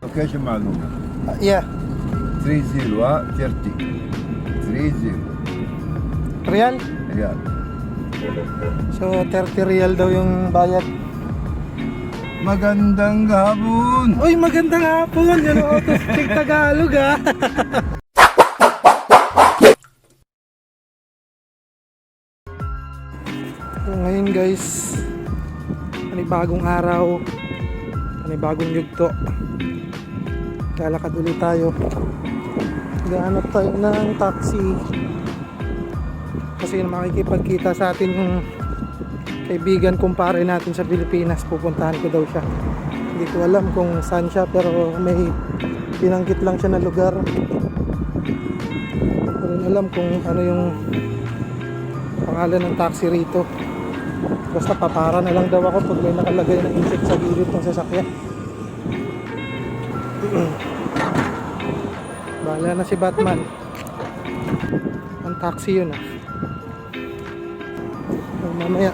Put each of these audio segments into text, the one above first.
Location معلومة. Yeah. 30 30. 30 Real? ريال. So 30 real daw yung bayad. Magandang hapon. Uy, magandang hapon. Yan o, to speak Tagalog ha. So, ngayon guys, panibagong araw, panibagong yugto. Lalakad ulit tayo. Gahanap tayo ng taxi kasi makikipagkita sa atin yung kaibigan kumpare natin sa Pilipinas. Pupuntahan ko daw siya. Hindi ko alam kung saan siya, pero may pinanggit lang siya na lugar. Hindi ko rin alam kung ano yung pangalan ng taxi rito. Basta papara na lang daw ako pag may nakalagay na insect sa gilid ng sasakyan. Bahala na si Batman. Ang taxi yun ah. So, mamaya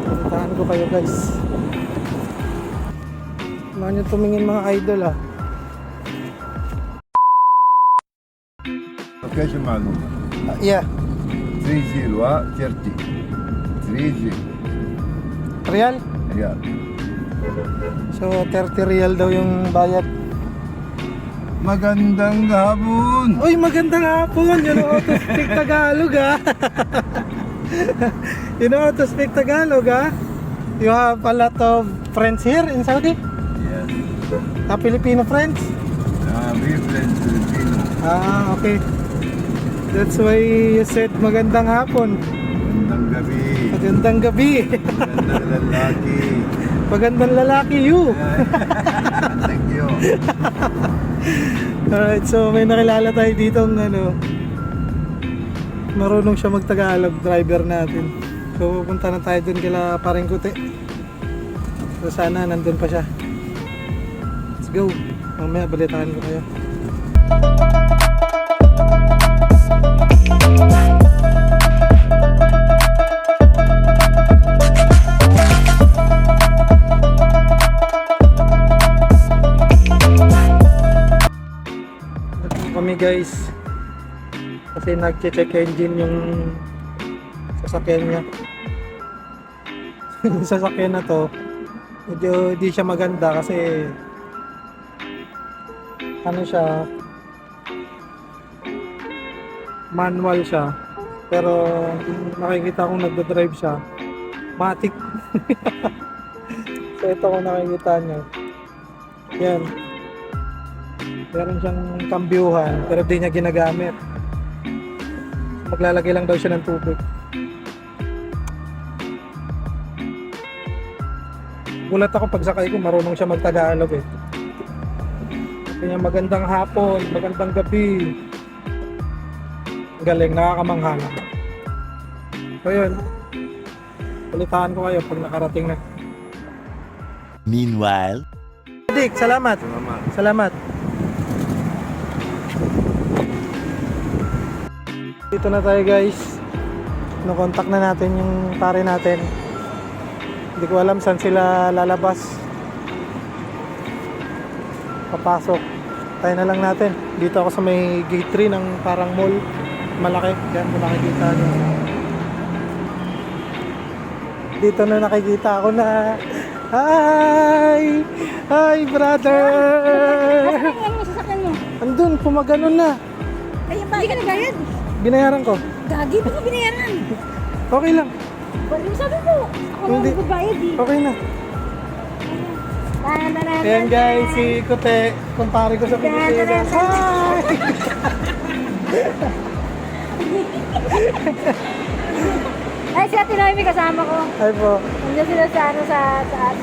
puntahan ko kayo guys. Samahan nyo tumingin mga idol ah. Location معلومة. Yeah. 30 30. 30 Real? ريال. So 30 real daw yung bayad. Magandang hapon. Uy, magandang hapon. You know how to speak Tagalog ha. You know how to speak Tagalog ha. You have a lot of friends here in Saudi? Yes. Filipino friends? We friends Filipino. Okay. That's why you said magandang hapon. Magandang gabi. Magandang gabi. Magandang lalaki. Magandang lalaki you. Thank you. Alright, so may nakilala tayo dito ng marunong siya mag-Tagalog, driver natin. So pupunta na tayo dun kila Paring Kuti. So sana nandun pa siya. Let's go. Mamaya balitaan ko kayo. Kami guys kasi nag-check engine yung sasakyan niya. Yung sasakyan na to medyo di siya maganda kasi ano siya, manual siya, pero nakikita kong nagdadrive siya matic. So ito kung nakikita nyo yan, meron siyang kambyuhan pero di niya ginagamit. Maglalagay lang daw siya ng tubig. Gulat ako pag sakay ko, marunong siya mag-Tagalog eh. Kaya magandang hapon, magandang gabi. Galing, nakakamangha na. So yun, ulitaan ko kayo pag nakarating na. Meanwhile, Dick, salamat. Salamat. Salamat. Dito na tayo guys. No-contact na natin yung pare natin. Hindi ko alam saan sila lalabas. Papasok. Tayo na lang natin. Dito ako sa may gate 3 ng parang mall. Malaki. Diyan kung nakikita nyo. Dito na nakikita ako na hi! Hi brother! Ano mo sasakyan mo? Andun, pumaganon na. Ay, hindi ka nagbayad. Binayaran ko. Gagi, ba't mo binayaran? Okay lang. Yung sabi ko, ako na Hindi. magbayad eh. Okay na. Ayan guys, si Kote, kumpare ko sa Pilipinas. Hi! Ay, si Ate Noemi kasama ko. Hi po. Nandiyan sila sa taas.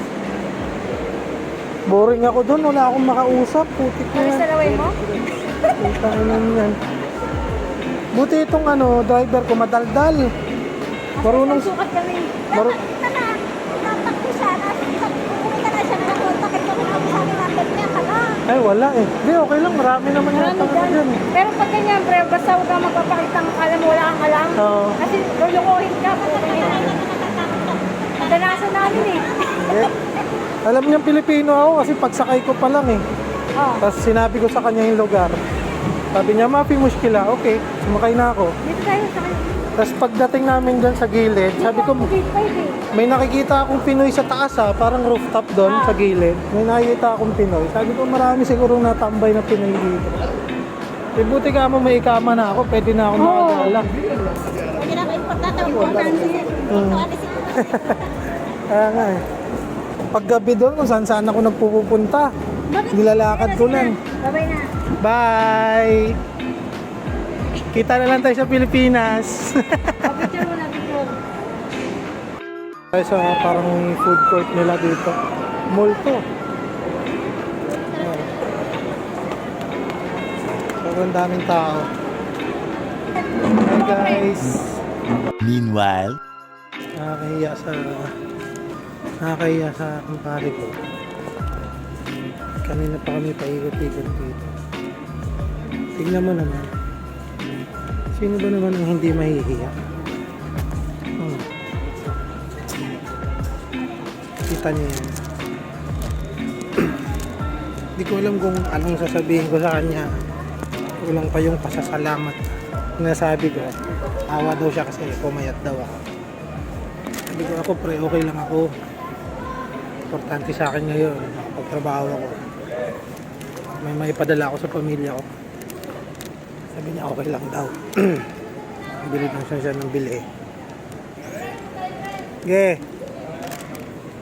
Boring ako doon, wala akong makausap. Putik na Ano yan. sa laway mo? Putang ina yan. Buti itong driver ko madaldal. Marunong. Sukat kami. Maru- Kita na. Tatakbo siya. Umuwi ka na siya. Nakakontakin ko na ako sa akin. Number niya ka lang. Ay wala eh. Hindi, okay lang. Marami naman Marami yata dyan. dyan. Pero pag ganyan, pre, basta huwag kang magpapakita ng alam mo, wala kang alam. Oo. Kasi lulukohin ka. Kadanasan namin eh. Yeah. Alam niyang Pilipino ako kasi pagsakay ko pa lang eh. Oh. Tapos sinabi ko sa kanya yung lugar. Sabi niya, mapi muskila. Okay, sumakay na ako. Dito tayo sa kayo. Tapos pagdating namin dyan sa gilid, sabi ko, Pwede. may nakikita akong Pinoy sa taas ha, parang rooftop doon sa gilid. May nakikita akong Pinoy. Sabi ko, marami sigurong natambay na Pinoy dito. Eh, buti ka mo may ikama na ako, pwede na ako makagala. Pwede na kayo importante. Kaya nga eh. Paggabi doon, kung saan saan ako nagpupunta. Nilalakad ko lang. Bye-bye na. Bye! Kita na lang tayo sa Pilipinas. Picture mo na picture. Tayo sa parang food court nila dito. Mall to. Sobrang daming tao. Hi guys! Meanwhile, Nakakahiya sa kumpare ko. Kanina pa kami paikot-ikot dito. Tignan mo naman. Sino ba naman ang hindi mahihiya? Kita niyo yan. Hindi ko alam kung anong sasabihin ko sa kanya. Kulang pa yung pasasalamat. Nasabi ko, awa daw siya kasi pumayat daw ako. Sabi ko ako pre, okay lang ako. Importante sa akin ngayon, pagtrabaho ako. May maipadala ako sa pamilya ko. Sabi niya okay lang daw. Bili lang siya ng bili.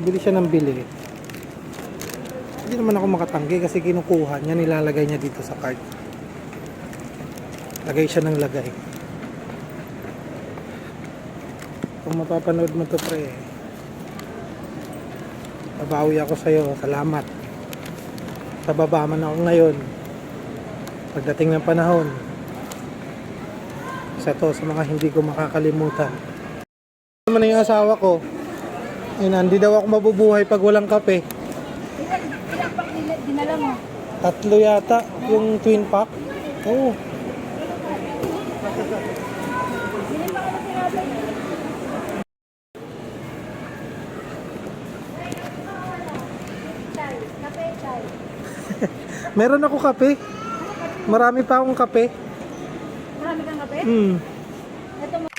Bili siya ng bili. Hindi naman ako makatanggi kasi kinukuha niya, nilalagay niya dito sa cart. Lagay siya ng lagay. Kung mapapanood mo to pre, babawi ako sa'yo. Salamat. Sa baba man ako ngayon. Pagdating ng panahon, isa to sa mga hindi ko makakalimutan. Ano naman yung asawa ko? Hindi daw ako mabubuhay pag walang kape. Ilang pack dinala mo? 3 yata yung twin pack. Oo. Meron ako kape. Marami pa akong kape. Marami kang kape? Hmm. Ito mo.